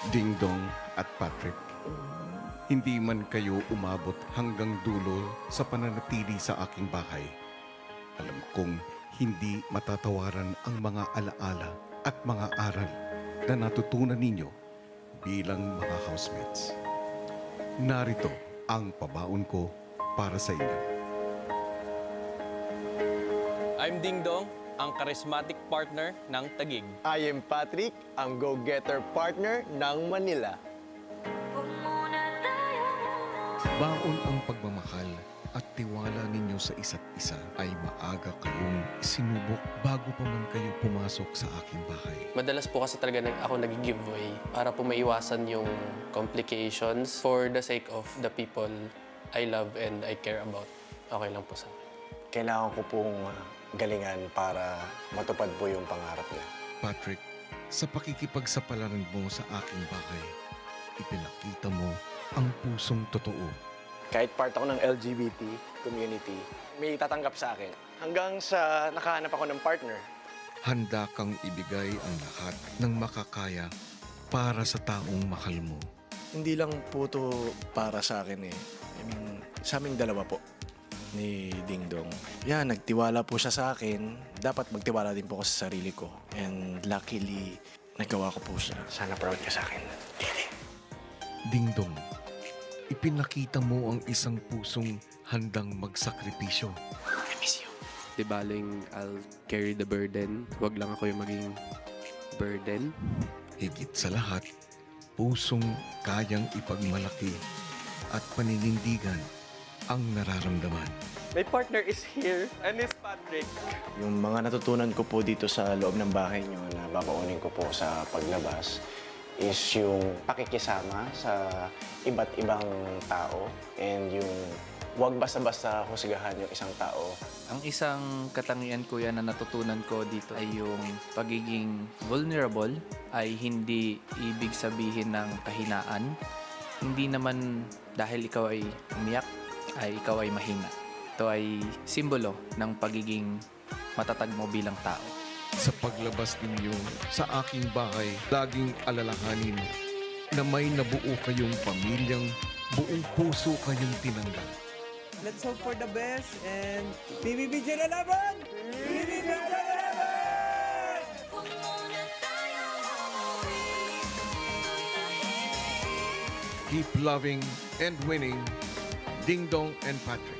Ding Dong at Patrick, hindi man kayo umabot hanggang dulo sa pananatili sa aking bahay. Alam kong hindi matatawaran ang mga alaala at mga aral na natutunan ninyo bilang mga housemates. Narito ang pabaon ko para sa inyo. I'm Ding Dong, ang charismatic partner ng Taguig. I am Patrick, ang go-getter partner ng Manila. Baon ang pagmamahal at tiwala ninyo sa isa't isa ay maaga kayong sinubok bago pa man kayo pumasok sa aking bahay. Madalas po kasi talaga ako nag-giveaway para po maiwasan yung complications for the sake of the people I love and I care about. Okay lang po sa akin. Kailangan ko pong galingan para matupad po yung pangarap niya. Patrick, sa pakikipagsapalaran mo sa aking bahay, ipinakita mo ang pusong totoo. Kahit part ako ng LGBT community, may tatanggap sa akin. Hanggang sa nakahanap ako ng partner. Handa kang ibigay ang lahat ng makakaya para sa taong mahal mo. Hindi lang po to para sa akin eh. I mean, sa aming dalawa po ni Ding Dong. Yan, nagtiwala po siya sa akin. Dapat magtiwala din po ako sa sarili ko. And luckily, nagawa ko po siya. Sana proud ka sa akin. Ding Dong, ipinakita mo ang isang pusong handang magsakripisyo. I miss you. Di baling I'll carry the burden. Huwag lang ako yung maging burden. Higit sa lahat, pusong kayang ipagmalaki at paninindigan ang nararamdaman. My partner is here and is Patrick. Yung mga natutunan ko po dito sa loob ng bahay nyo na babaunin ko po sa paglabas is yung pakikisama sa iba't ibang tao and yung huwag basta-basta husgahan yung isang tao. Ang isang katangian ko yan na natutunan ko dito ay yung pagiging vulnerable ay hindi ibig sabihin ng kahinaan. Hindi naman dahil ikaw ay umiyak ay ikaw ay mahina. Ito ay simbolo ng pagiging matatag mo bilang tao. Sa paglabas ninyo sa aking bahay, laging alalahanin na may nabuo kayong pamilyang buong puso kayong tinanggap. Let's hope for the best and PBB General Laban! PBB General Laban! Keep loving and winning, Ding Dong and Patrick.